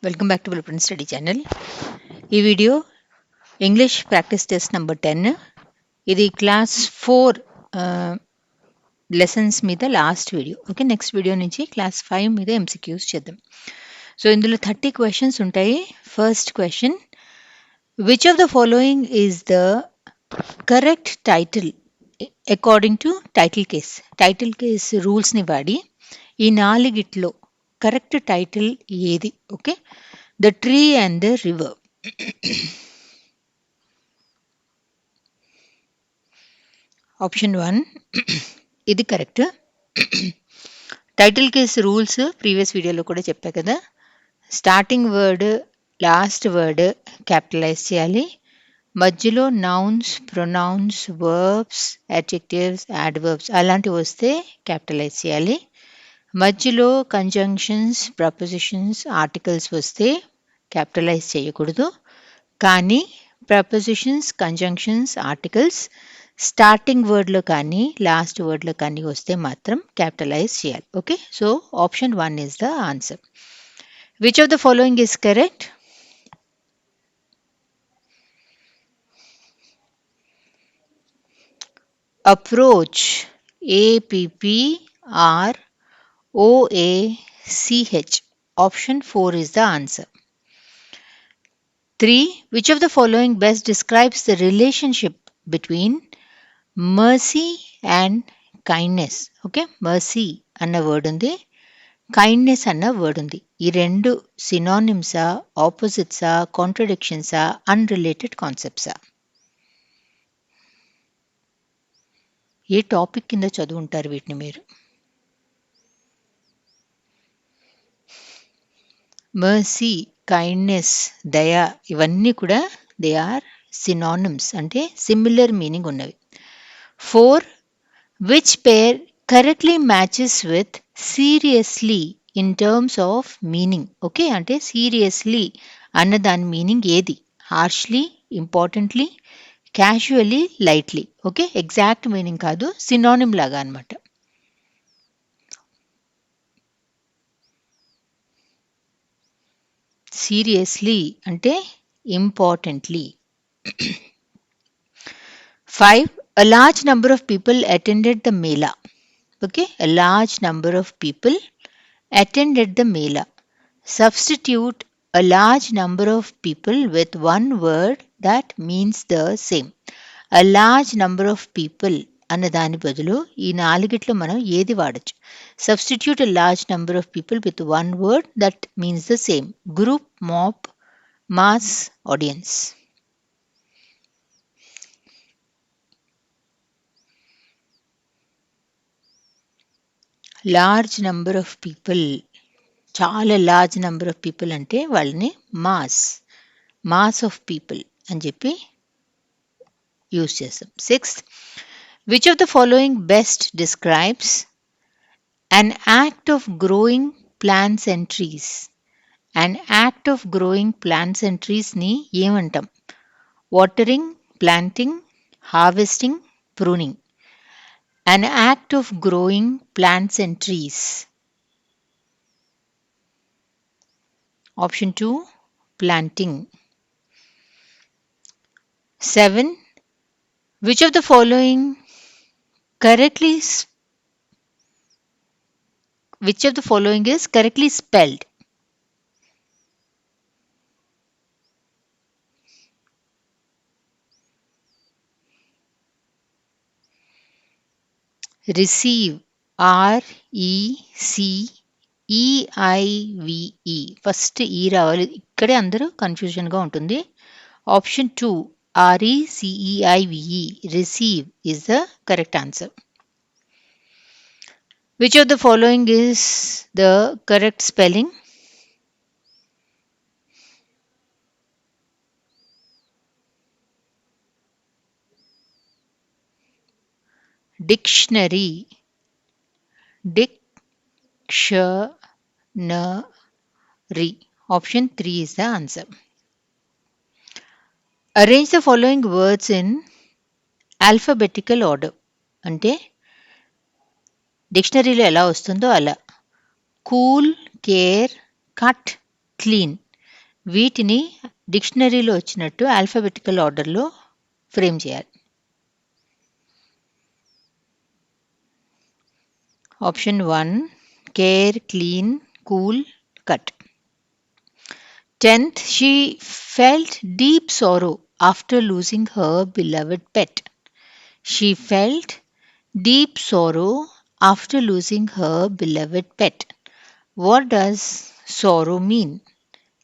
Welcome back to Blueprint study channel. ఈ video English practice test number 10. ఇది class 4 lessons మీద last video. Okay, next video నుంచి class 5 మీద MCQs చేద్దాం. So ఇందులో 30 క్వశ్చన్స్ ఉంటాయి. First question, which of the following is the correct title according to title case? Title case రూల్స్ని వాడి ఈ నాలుగిట్లో కరెక్ట్ టైటిల్ ఏది? Okay, the tree and the river. Option 1 ఇది correct. Title case rules previous వీడియోలో కూడా చెప్పా కదా. Starting word last word capitalise చేయాలి. మధ్యలో nouns, pronouns, verbs, adjectives, adverbs అలాంటివి వస్తే క్యాపిటలైజ్ చేయాలి. మధ్యలో కంజంక్షన్స్, ప్రపోజిషన్స్, ఆర్టికల్స్ వస్తే క్యాపిటలైజ్ చేయకూడదు. కానీ ప్రపోజిషన్స్, కంజంక్షన్స్, ఆర్టికల్స్ స్టార్టింగ్ వర్డ్లో కానీ లాస్ట్ వర్డ్లో కానీ వస్తే మాత్రం క్యాపిటలైజ్ చేయాలి. Okay, so option 1 is the answer. Which of the following is correct? Approach, APPROACH. Option 4 is the answer. 3. Which of the following best describes the relationship between mercy and kindness? Okay, mercy అన్న word ఉంది, kindness అన్న word ఉంది. ఈ రెండు సినానిమ్సా, ఆపోజిట్సా, కాంట్రడిక్షన్సా, unrelated కాన్సెప్ట్సా? ఏ topic కింద చదువుంటారు వీటిని మీరు? Mercy, kindness, దయ ఇవన్నీ కూడా దే ఆర్ సినానిమ్స్, అంటే సిమిలర్ మీనింగ్ ఉన్నవి. 4. Which pair correctly matches with seriously in terms of meaning? Okay, అంటే సీరియస్లీ అన్న దాని మీనింగ్ ఏది? Harshly, importantly, casually, lightly. Okay, exact meaning కాదు, సినానిమ్ లాగా అనమాట. సీరియస్లీ అంటే importantly. 5. A large number of people attended the Mela. Okay, a large number of people attended the Mela. Substitute a large number of people with one word that means the same. A large number of people అన్న దాని బదులు ఈ నాలుగిట్లో మనం ఏది వాడచ్చు? Substitute a large number of people with one word that means the same. Group, mob, mass, audience. Large number of people, చాలా large number of people అంటే వాళ్ళని మాస్ ఆఫ్ పీపుల్ అని చెప్పి యూజ్ చేస్తాం. 6. Which of the following best describes an act of growing plants and trees? An act of growing plants and trees ని ఏమంటాం? Watering, planting, harvesting, pruning. An act of growing plants and trees. Option 2, planting. 7. Which of the following is correctly spelled? Receive, RECEIVE. First ఈ రావాలి, ఇక్కడే అందరూ కన్ఫ్యూజన్గా ఉంటుంది. Option 2, RECEIVE, receive is the correct answer. Which of the following is the correct spelling? Dictionary. Dictionary. Option 3 is the answer. Arrange the following words in alphabetical order. అంటే డిక్షనరీలో ఎలా వస్తుందో అలా. Cool, care, cut, clean. వీటిని డిక్షనరీలో వచ్చినట్టు alphabetical ఆర్డర్లో frame చేయాలి. Option 1 care, clean, cool, cut. 10th, she felt deep sorrow after losing her beloved pet. She felt deep sorrow after losing her beloved pet. What does sorrow mean?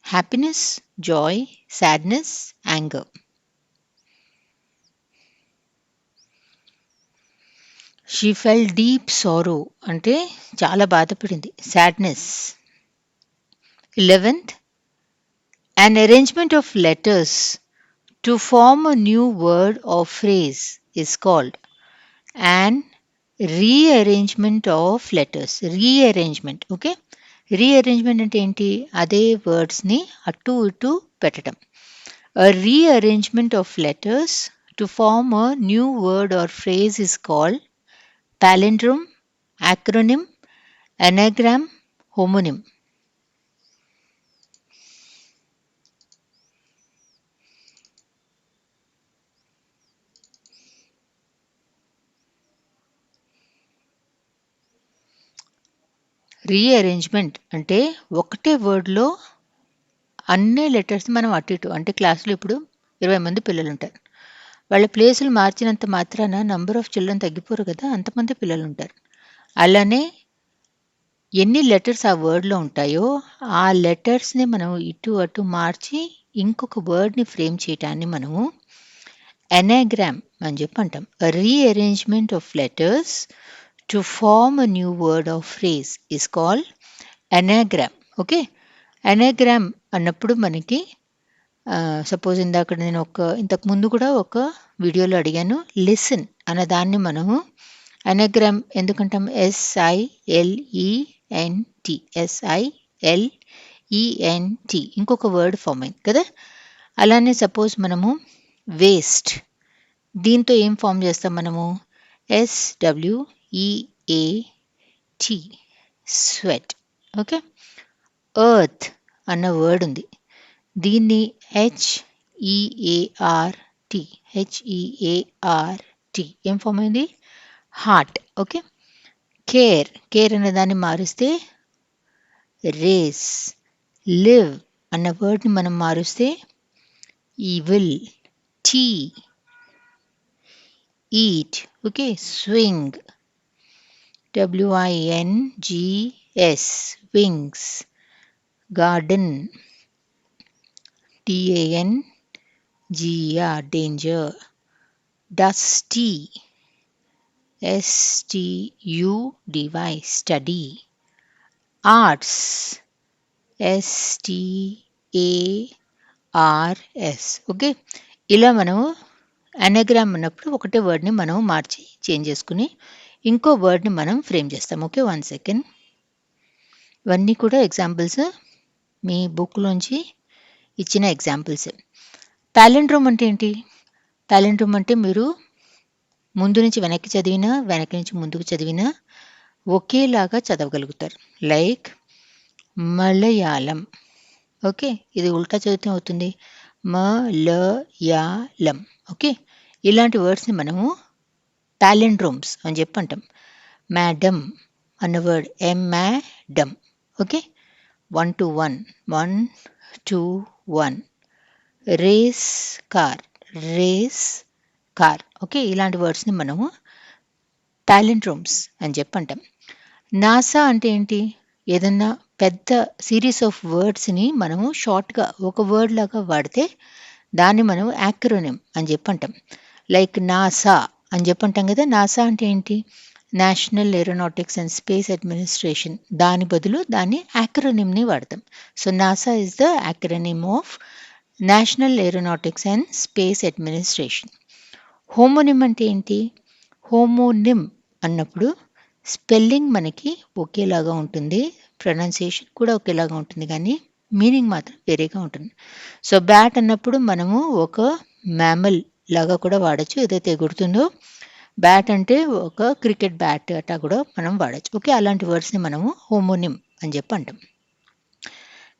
Happiness, joy, sadness, anger. She felt deep sorrow అంటే చాలా బాధపడింది. Sadness. 11th, an arrangement of letters to form a new word or phrase is called an rearrangement of letters. Rearrangement, okay? Rearrangement అంటే ఏంటి? అదే వర్డ్స్ని అటు ఇటు పెట్టడం. A rearrangement of letters to form a new word or phrase is called palindrome, acronym, anagram, homonym. Rearrangement అంటే ఒకటే వర్డ్లో అన్ని letters మనం అటు ఇటు అంటే క్లాస్లో ఇప్పుడు 20 మంది పిల్లలు ఉంటారు. వాళ్ళ ప్లేసులు మార్చినంత మాత్రాన నంబర్ ఆఫ్ చిల్డ్రన్ తగ్గిపోరు కదా, అంతమంది పిల్లలు ఉంటారు. అలానే ఎన్ని లెటర్స్ ఆ వర్డ్లో ఉంటాయో ఆ లెటర్స్ని మనం ఇటు అటు మార్చి ఇంకొక వర్డ్ని ఫ్రేమ్ చేయటాన్ని మనము ఎనాగ్రామ్ అని చెప్పి అంటాం. Rearrangement of letters to form a new word of phrase is called anagram. Okay, anagram అన్నప్పుడు మనకి సపోజ్ నేను ఇంతకు ముందు కూడా ఒక వీడియోలో అడిగాను, లిసన్ అన్న దాన్ని మనము ఎనాగ్రామ్ ఎందుకంటాం? SILENT, SILENT ఇంకొక వర్డ్ ఫామ్ అయింది కదా. అలానే సపోజ్ మనము వేస్ట్, దీంతో ఏం ఫామ్ చేస్తాం మనము? SWEAT, sweat. ఓకే, ఎర్త్ అన్న వర్డ్ ఉంది, దీన్ని HEART ఏం ఫామ్ అయింది? హార్ట్. ఓకే, కేర్ అనే దాన్ని మారుస్తే రేస్. లివ్ అన్న వర్డ్ని మనం మారుస్తే evil. Tea, eat. Okay, swing, WINGS, wings. Garden, DANGER, danger. Dusty, STUDY, study. Arts, STARS. Okay, ఇలా మనము ఎనాగ్రామ్ అన్నప్పుడు ఒకటే వర్డ్ని మనం మార్చి చేంజ్ చేసుకుని ఇంకో వర్డ్ని మనం ఫ్రేమ్ చేస్తాం. Okay, 1 second. ఇవన్నీ కూడా ఎగ్జాంపుల్స్, మీ బుక్లోంచి ఇచ్చిన ఎగ్జాంపుల్స్. పాలిండ్రోమ్ అంటే ఏంటి? పాలిండ్రోమ్ అంటే మీరు ముందు నుంచి వెనక్కి చదివినా, వెనక్కి నుంచి ముందుకు చదివినా ఒకేలాగా చదవగలుగుతారు. లైక్ మలయాళం. ఓకే, ఇది ఉల్టా చదివితే అవుతుంది మలయాళం. ఓకే, ఇలాంటి వర్డ్స్ని మనము పాలిండ్రోమ్స్ అని చెప్పి అంటాం. మేడం అన్న word MADAM. Okay, 1 to 1, 1 to 1. Race car. Okay, ఇలాంటి వర్డ్స్ని మనము పాలిండ్రోమ్స్ అని చెప్పి అంటాం. నాసా అంటే ఏంటి? ఏదన్నా పెద్ద సిరీస్ ఆఫ్ వర్డ్స్ని మనము షార్ట్గా ఒక వర్డ్ లాగా వాడితే దాన్ని మనం యాక్రోనిమ్ అని చెప్పి అంటాం. లైక్ నాసా అని చెప్పి అంటాం కదా. నాసా అంటే ఏంటి? National aeronautics and space administration. దాని బదులు దాన్ని యాక్రోనిమ్ని వాడతాం. So NASA is the acronym of national aeronautics and space administration. Homonym అంటే ఏంటి? హోమోనిమ్ అన్నప్పుడు స్పెల్లింగ్ మనకి ఒకేలాగా ఉంటుంది, ప్రొనౌన్సియేషన్ కూడా ఒకేలాగా ఉంటుంది, కానీ మీనింగ్ మాత్రం వేరేగా ఉంటుంది. సో బ్యాట్ అన్నప్పుడు మనము ఒక మ్యామల్ లాగా కూడా వాడచ్చు, ఏదైతే ఎగురుతుందో. బ్యాట్ అంటే ఒక క్రికెట్ బ్యాట్ అట్టా కూడా మనం వాడచ్చు. ఓకే, అలాంటి వర్డ్స్ని మనము హోమోనిమ్ అని చెప్పి అంటాం.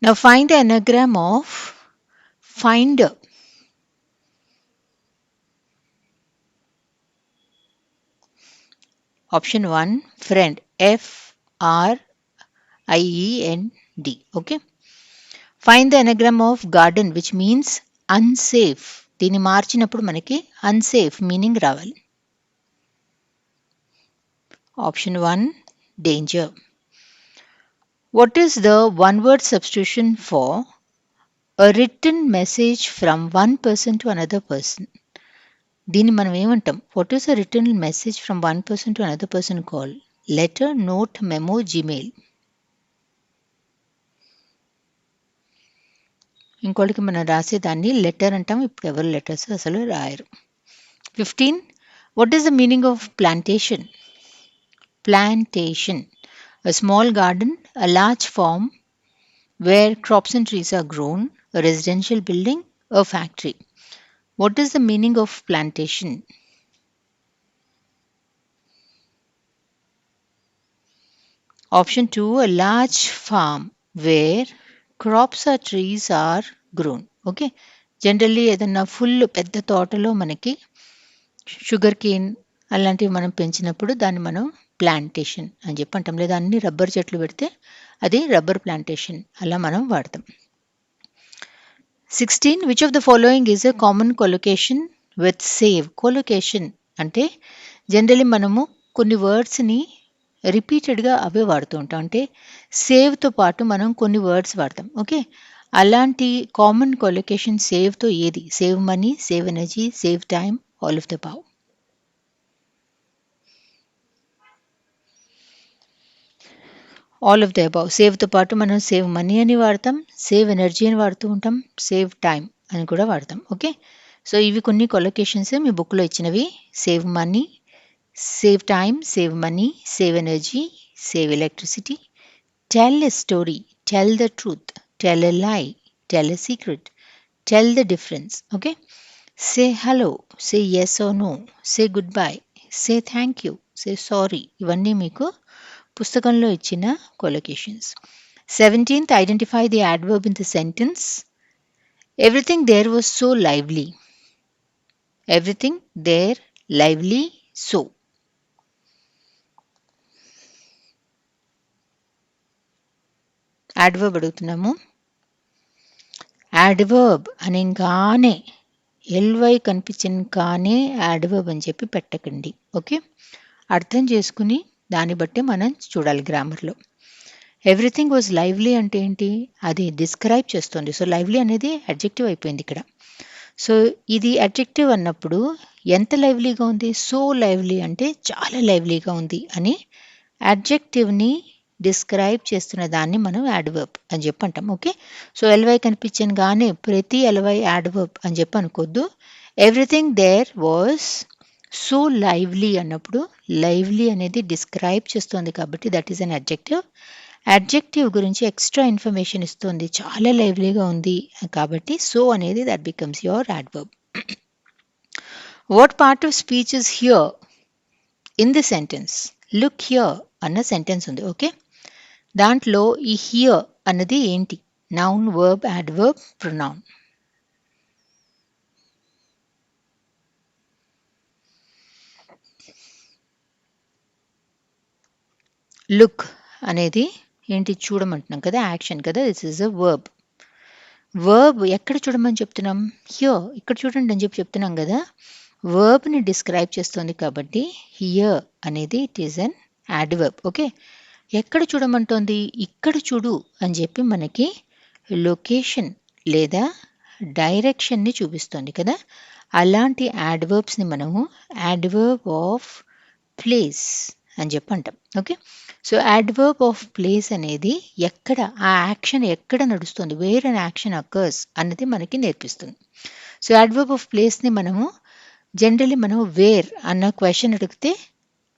Now find the anagram of finder. Option 1, friend. FRIEND. Okay. Find the anagram of garden, which means unsafe. దీన్ని మార్చినప్పుడు మనకి unsafe మీనింగ్ రావాలి. Option 1, danger. What is the one word substitution for a written message from one person to another person? దీన్ని మనం ఏమంటాం? What is a written message from one person to another person called? Letter, note, memo, Gmail. ఇంకోటికి మనం రాసేదాన్ని letter అంటాం. ఇప్పుడు ఎవరు letters అసలు రాయరు. 15. What is the meaning of plantation? Plantation. A small garden, a large farm where crops and trees are grown, a residential building, a factory. What is the meaning of plantation? Option 2, a large farm where crops or trees are grown. Okay, generally ఏదన్నా full పెద్ద తోటలో మనకి sugar cane అలాంటివి మనం పెంచినప్పుడు దాన్ని మనం plantation అని చెప్పి అంటాం. లేదా అన్ని రబ్బర్ చెట్లు పెడితే అది రబ్బర్ ప్లాంటేషన్ అలా మనం వాడతాం. 16. Which of the following is a common collocation with save? Collocation అంటే జనరల్లీ మనము కొన్ని వర్డ్స్ని రిపీటెడ్గా అవే వాడుతూ ఉంటాం. అంటే సేవ్తో పాటు మనం కొన్ని వర్డ్స్ వాడతాం. ఓకే, అలాంటి కామన్ కొలొకేషన్ సేవ్తో ఏది? Save money, save energy, save time, all of the above. All of the above. సేవ్తో పాటు మనం సేవ్ మనీ అని వాడతాం, సేవ్ ఎనర్జీ అని వాడుతూ ఉంటాం, సేవ్ టైమ్ అని కూడా వాడతాం. ఓకే, సో ఇవి కొన్ని కొలొకేషన్స్ మీ బుక్లో ఇచ్చినవి. Save money, save time, save money, save energy, save electricity, tell a story, tell the truth, tell a lie, tell a secret, tell the difference. Okay, say hello, say yes or no, say goodbye, say thank you, say sorry. ఇవన్నీ మీకు పుస్తకంలో ఇచ్చిన కొలొకేషన్స్. 17th, identify the adverb in the sentence. Everything there was so lively. Everything there lively so. Adverb అడుగుతున్నాము. Adverb అనగానే LY కనిపించిన కానీ adverb అని చెప్పి పెట్టకండి. ఓకే, అర్థం చేసుకుని దాన్ని బట్టి మనం చూడాలి గ్రామర్లో. ఎవ్రీథింగ్ వాజ్ లైవ్లీ అంటే ఏంటి? అది డిస్క్రైబ్ చేస్తుంది. సో లైవ్లీ అనేది అడ్జెక్టివ్ అయిపోయింది ఇక్కడ. సో ఇది అడ్జెక్టివ్ అన్నప్పుడు ఎంత లైవ్లీగా ఉంది? సో లైవ్లీ అంటే చాలా లైవ్లీగా ఉంది అని అడ్జెక్టివ్ని డిస్క్రైబ్ చేస్తున్న దాన్ని మనం యాడ్వర్బ్ అని చెప్పి అంటాం. ఓకే, సో ఎల్వై కనిపించను కానీ ప్రతి ఎల్వై యాడ్వర్బ్ అని చెప్పి అనుకోద్దు. Everything there was so lively అన్నప్పుడు లైవ్లీ అనేది డిస్క్రైబ్ చేస్తుంది కాబట్టి that is an adjective. Adjective గురించి ఎక్స్ట్రా ఇన్ఫర్మేషన్ ఇస్తుంది, చాలా లైవ్లీగా ఉంది కాబట్టి సో అనేది that becomes your adverb. What part of speech is here in the sentence? Look here అన్న సెంటెన్స్ ఉంది. ఓకే, దాంట్లో ఈ హియర్ అన్నది ఏంటి? Noun, verb, adverb, pronoun. Look అనేది ఏంటి? చూడమంటున్నాం కదా, యాక్షన్ కదా, this is a verb. Verb ఎక్కడ చూడమని చెప్తున్నాం? హియర్, ఇక్కడ చూడండి అని చెప్పి చెప్తున్నాం కదా. వర్బ్ని డిస్క్రైబ్ చేస్తుంది కాబట్టి హియర్ అనేది it is an adverb. Okay, ఎక్కడ చూడమంటోంది? ఇక్కడ చూడు అని చెప్పి మనకి లొకేషన్ లేదా డైరెక్షన్ని చూపిస్తుంది కదా. అలాంటి యాడ్వర్బ్స్ని మనము యాడ్వర్బ్ ఆఫ్ ప్లేస్ అని చెప్పి అంటాం. Okay, so adverb of place అనేది ఎక్కడ ఆ యాక్షన్ ఎక్కడ నడుస్తుంది, వేర్ అన్ యాక్షన్ అకర్స్ అన్నది మనకి నేర్పిస్తుంది. సో యాడ్వర్బ్ ఆఫ్ ప్లేస్ని మనము జనరల్లీ మనం వేర్ అన్న క్వశ్చన్ అడిగితే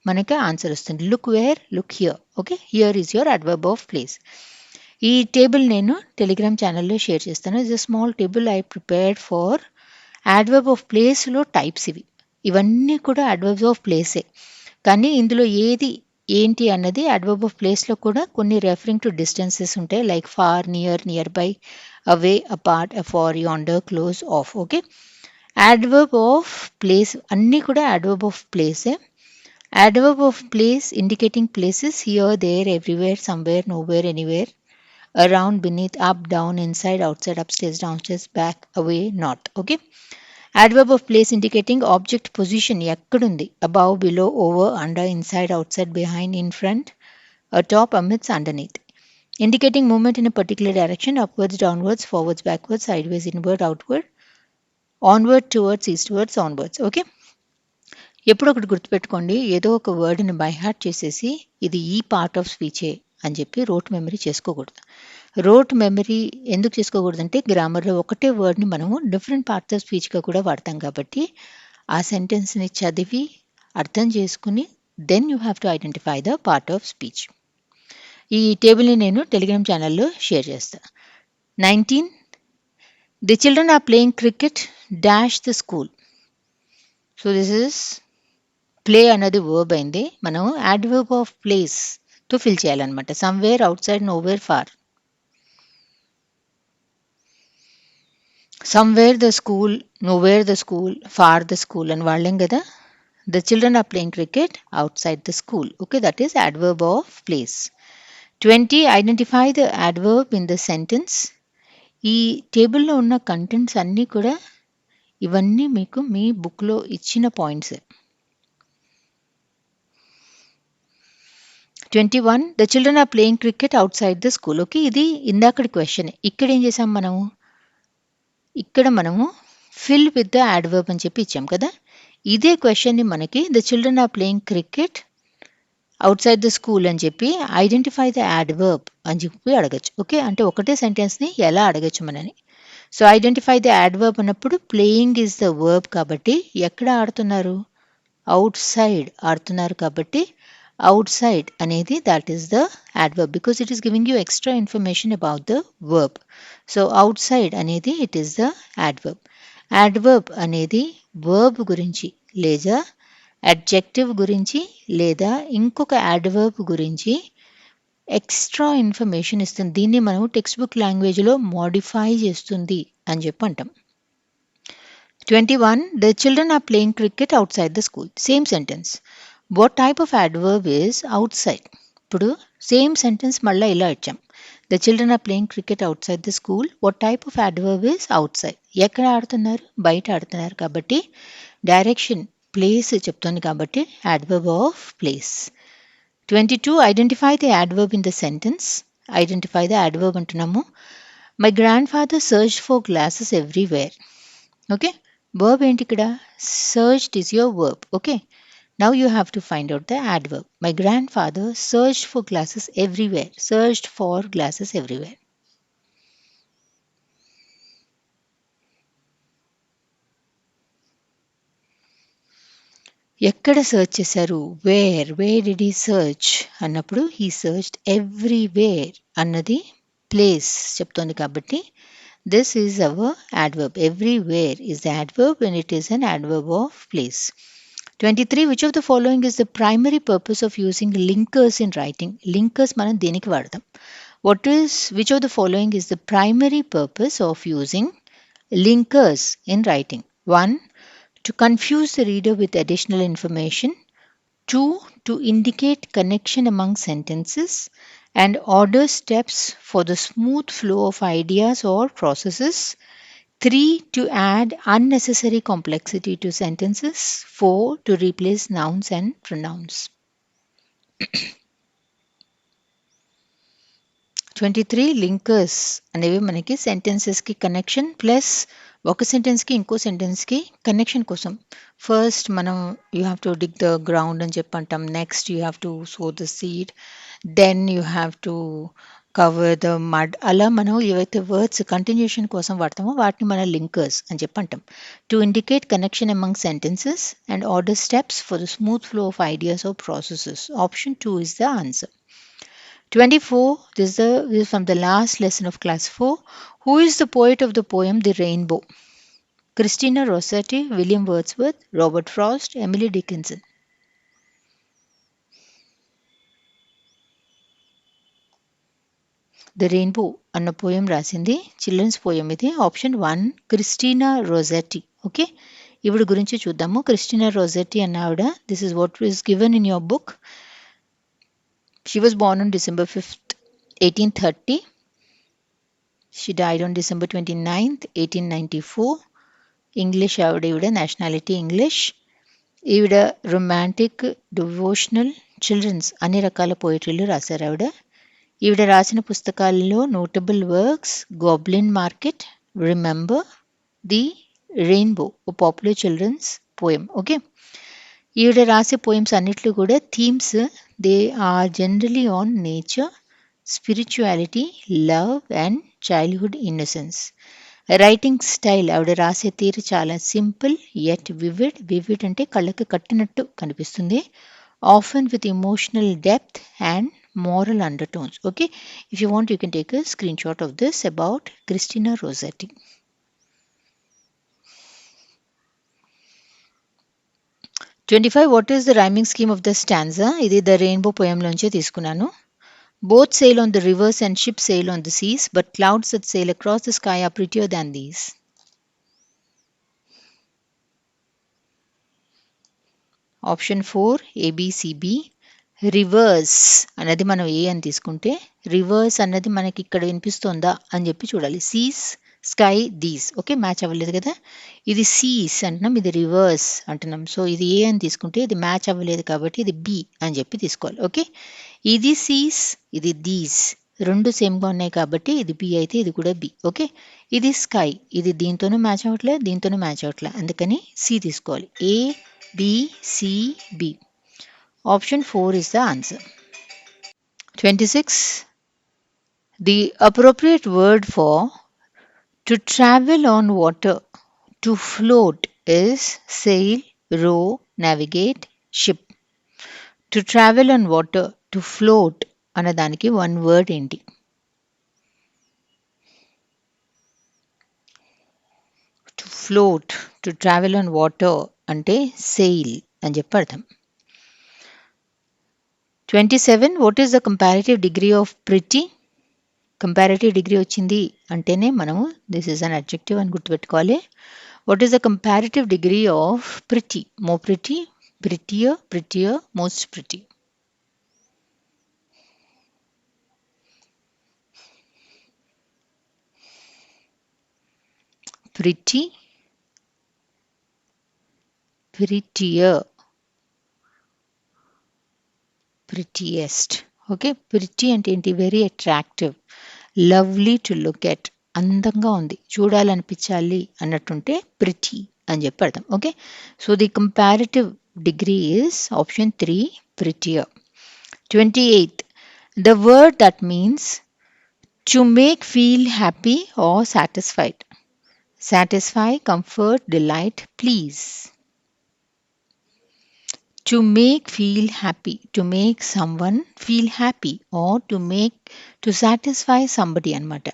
మనకి ఆన్సర్ వస్తుంది. Look wear, look here. Okay, here is your adverb of place. ఈ టేబుల్ నేను టెలిగ్రామ్ ఛానల్లో షేర్ చేస్తాను. It's a small table I prepared for adverb of ప్లేస్లో టైప్స్ ఇవన్నీ కూడా అడ్వర్బ్స్ ఆఫ్ ప్లేసే. కానీ ఇందులో ఏది ఏంటి అన్నది అడ్వర్బ్ ఆఫ్ ప్లేస్లో కూడా కొన్ని రెఫరింగ్ టు డిస్టెన్సెస్ ఉంటాయి, like far, near, nearby, away, apart, afar, yonder, close, off. Okay, adverb of place అన్నీ కూడా adverb of place. Adverb of place indicating places here, there, everywhere, somewhere, nowhere, anywhere, around, beneath, up, down, inside, outside, upstairs, downstairs, back, away, not. Okay, adverb of place indicating object position ఎక్కడుంది, above, below, over, under, inside, outside, behind, in front, atop, amidst, underneath. Indicating movement in a particular direction, upwards, downwards, forwards, backwards, sideways, inward, outward, onward, towards, eastwards, onwards. Okay, ఎప్పుడు ఒకటి గుర్తుపెట్టుకోండి, ఏదో ఒక వర్డ్ని by heart చేసేసి ఇది ఈ part of స్పీచే అని చెప్పి రోట్ మెమరీ చేసుకోకూడదు. రోట్ మెమరీ ఎందుకు చేసుకోకూడదు అంటే గ్రామర్లో ఒకటే వర్డ్ని మనము డిఫరెంట్ పార్ట్స్ ఆఫ్ స్పీచ్గా కూడా వాడతాం కాబట్టి ఆ సెంటెన్స్ని చదివి అర్థం చేసుకుని then you have to identify the part of speech. ఈ టేబుల్ని నేను టెలిగ్రామ్ ఛానల్లో షేర్ చేస్తాను. 19, the children are playing cricket dash the school. So this is play అన్నది వర్బ్ అయింది, మనం అడ్వర్బ్ ఆఫ్ ప్లేస్ తో ఫిల్ చేయాలన్నమాట. Somewhere, outside, nowhere, far. Somewhere the school, nowhere the school, far the school అని వాళ్ళేం కదా. The children are playing cricket outside the school. Okay, that is adverb of place. 20, identify the adverb in the sentence. ఈ టేబుల్లో ఉన్న contents అన్నీ కూడా ఇవన్నీ మీకు మీ బుక్లో ఇచ్చిన points. 21, the children are playing cricket outside the school. Okay, ఇది ఇందాకటి క్వశ్చన్. ఇక్కడ ఏం చేసాం మనము, ఇక్కడ మనము ఫిల్ విత్ ద అడ్వర్బ్ అని చెప్పి ఇచ్చాం కదా. ఇదే క్వశ్చన్ని మనకి the children are playing cricket outside the school అని చెప్పి ఐడెంటిఫై ద అడ్వర్బ్ అని చెప్పి అడగచ్చు. ఓకే, అంటే ఒకటే సెంటెన్స్ని ఎలా అడగచ్చు మనని. సో ఐడెంటిఫై ద అడ్వర్బ్ అన్నప్పుడు ప్లేయింగ్ ఈజ్ ద వర్బ్ కాబట్టి ఎక్కడ ఆడుతున్నారు, అవుట్ సైడ్ ఆడుతున్నారు కాబట్టి outside అనేది that is the adverb because it is giving you extra information about the verb. So outside అనేది it is the adverb. Adverb అనేది verb గురించి లేదా adjective గురించి లేదా ఇంకొక adverb గురించి ఎక్స్ట్రా ఇన్ఫర్మేషన్ ఇస్తుంది. దీన్ని మనం టెక్స్ట్ బుక్ లాంగ్వేజ్లో మోడిఫై చేస్తుంది అని చెప్పి అంటాం. 21, the children are playing cricket outside the school. Same sentence. What type of adverb is outside? ఇప్పుడు సేమ్ సెంటెన్స్ మళ్ళీ ఇలా ఇచ్చాం. The children are playing cricket outside the school. What type of adverb is outside? ఎక్కడ ఆడుతున్నారు, బయట ఆడుతున్నారు కాబట్టి direction place చెప్తుంది కాబట్టి adverb of place. 22, identify the adverb in the sentence. Identify the adverb అంటున్నాము. My grandfather search for glasses everywhere. Okay, verb ఏంటి ఇక్కడ, searched is your verb. Okay, now you have to find out the adverb. My grandfather searched for glasses everywhere. Searched for glasses everywhere. ఎక్కడ search చేశారు, where did he search అన్నప్పుడు he searched everywhere అన్నది place చెప్తోంది కాబట్టి this is our adverb. Everywhere is the adverb and it is an adverb of place. 23, which of the following is the primary purpose of using linkers in writing? Linkers మనం దేనికి వాడతాం? Which of the following is the primary purpose of using linkers in writing? 1, to confuse the reader with additional information. 2, to indicate connection among sentences and order steps for the smooth flow of ideas or processes. 3, to add unnecessary complexity to sentences. 4, to replace nouns and pronouns. 23, linkers అనేవి మనకి సెంటెన్సెస్కి connection plus ఒక సెంటెన్స్కి ఇంకో సెంటెన్స్కి connection కోసం. First మనం you have to dig the ground అని చెప్పి అంటాం. Next you have to sow the seed, then you have to cover the mud. అలా మనం ఏవైతే వర్డ్స్ కంటిన్యూషన్ కోసం వాడతామో వాటిని మన లింకర్స్ అని చెప్పి అంటాం. To indicate connection among sentences and order steps for the smooth flow of ideas or processes. Option 2 is the answer. 24, this is from the last lesson of class 4. Who is the poet of the poem The Rainbow? Christina Rossetti, William Wordsworth, Robert Frost, Emily Dickinson. The rainbow అన్న poem రాసింది children's poem ఇది. Option 1 Christina రోజెట్టి. Okay, ఈవిడ గురించి చూద్దాము. Christina రోజెట్టి అన్న ఆవిడ, this is what is given in your book. She was Born on December 5th, 1830. She died on December 29th, 1894. English ఆవిడ, ఈవిడ నేషనాలిటీ ఇంగ్లీష్. ఈవిడ రొమాంటిక్, డివోషనల్, చిల్డ్రన్స్ అన్ని రకాల పోయిటరీలు రాశారు ఆవిడ. ఈవిడ రాసిన పుస్తకాలలో notable works goblin market, remember, the rainbow, popular children's poem. Okay, ఈవిడ రాసే పోయమ్స్ అన్నిట్లో కూడా themes they are generally on nature, spirituality, love and childhood innocence. Writing style, ఆవిడ రాసే తీరు చాలా సింపుల్ యట్ వివిడ్. వివిడ్ అంటే కళ్ళకి కట్టినట్టు కనిపిస్తుంది. Often with emotional depth and moral undertones. Okay, if you want you can take a screenshot of this about Christina Rossetti. What is the rhyming scheme of the stanza? Idi the rainbow poem lonche తీసుకున్నాను. Both sail on the rivers and ships sail on the seas, but clouds that sail across the sky are prettier than these. Option 4 ABCB. Reverse అన్నది మనం ఏ అని తీసుకుంటే, reverse అన్నది మనకి ఇక్కడ వినిపిస్తుందా అని చెప్పి చూడాలి. Seas, sky, these. Okay, match అవ్వలేదు కదా. ఇది సీస్ అంటున్నాం, ఇది రివర్స్ అంటున్నాం. సో ఇది ఏ అని తీసుకుంటే ఇది మ్యాచ్ అవ్వలేదు కాబట్టి ఇది బి అని చెప్పి తీసుకోవాలి. ఓకే, ఇది సీస్, ఇది దీస్, రెండు సేమ్గా ఉన్నాయి కాబట్టి ఇది బి అయితే ఇది కూడా బి. ఓకే, ఇది స్కై, ఇది దీంతోనూ మ్యాచ్ అవ్వట్లేదు, దీంతోనూ మ్యాచ్ అవ్వట్లేదు, అందుకని సి తీసుకోవాలి. A B C B. Option 4 is the answer. 26. The appropriate word for to travel on water, to float is sail, row, navigate, ship. To travel on water, to float అన్నదానికి one word ఏంటి? To float, to travel on water అంటే sail అని చెప్పి అర్థం. 27. What is the comparative degree of pretty? Comparative degree వచ్చింది అంటేనే మనము this is an adjective అని గుర్తుపెట్టుకోవాలి. What is the comparative degree of pretty? More pretty, prettier, prettier, most pretty. Pretty, prettier, prettiest. Okay, pretty అంటే ఏంటి? Very attractive, lovely to look at, అందంగా ఉంది, చూడాలనిపించాలి అన్నట్టుంటే ప్రిటీ అని చెప్పి అర్థం. Okay, so the comparative degree is option 3 prettier. 28. The word that means to make feel happy or satisfied. Satisfy, comfort, delight, please. To make feel happy, to make someone feel happy or to satisfy somebody అన్నమాట.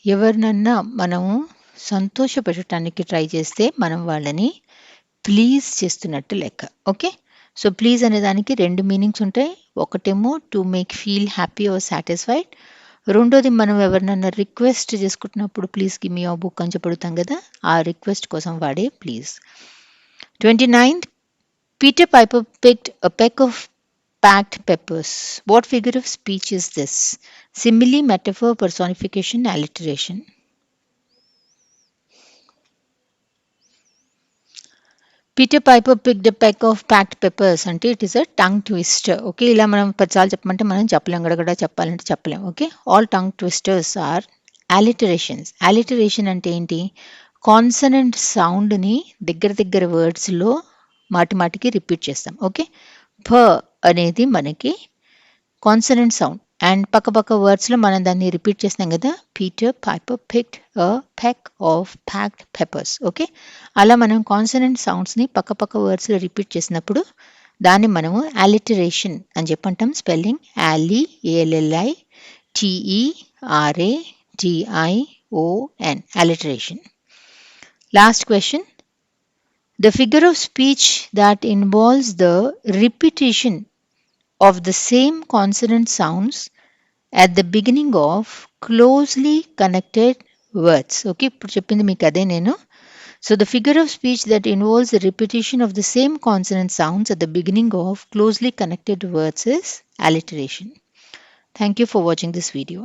ఎవరినన్నా మనము సంతోషపెట్టడానికి try చేస్తే మనం వాళ్ళని please చేస్తున్నట్టు లెక్క. Okay, so please అనే దానికి రెండు మీనింగ్స్ ఉంటాయి. ఒకటేమో to make feel happy or satisfied, రెండోది మనం ఎవరినన్నా రిక్వెస్ట్ చేసుకుంటున్నప్పుడు please give me your book అని చెప్పుడుతాం కదా, ఆ రిక్వెస్ట్ కోసం వాడే please. 29. Peter Piper picked a peck of packed peppers. What figure of speech is this? Simile, metaphor, personification, alliteration. Peter Piper picked a peck of packed peppers అంటే it is a tongue twister. Okay, ఇలా మనం 10 సార్లు చెప్పమంటే మనం చెప్పలేం, గడగడ చెప్పాలంటే చెప్పలేం. Okay, all tongue twisters are alliterations. Alliteration అంటే ఏంటి? కాన్సనెంట్ సౌండ్ని దగ్గర దగ్గర వర్డ్స్లో మాటి మాటికి రిపీట్ చేస్తాం. ఓకే, ప అనేది మనకి కాన్సనెంట్ సౌండ్ అండ్ పక్క వర్డ్స్లో మనం దాన్ని రిపీట్ చేస్తాం కదా. Peter Piper picked a peck of packed peppers. Okay, అలా మనం కాన్సనెంట్ సౌండ్స్ని పక్క వర్డ్స్లో రిపీట్ చేసినప్పుడు దాన్ని మనము అలిటరేషన్ అని చెప్పంటాం. Spelling ALI, ALLI, TERATION, alliteration. Last question. The figure of speech that involves the repetition of the same consonant sounds at the beginning of closely connected words. Okay, ఇప్పుడు చెప్పింది మీకు అదే నేను. So the figure of speech that involves the repetition of the same consonant sounds at the beginning of closely connected words is alliteration. Thank you for watching this video.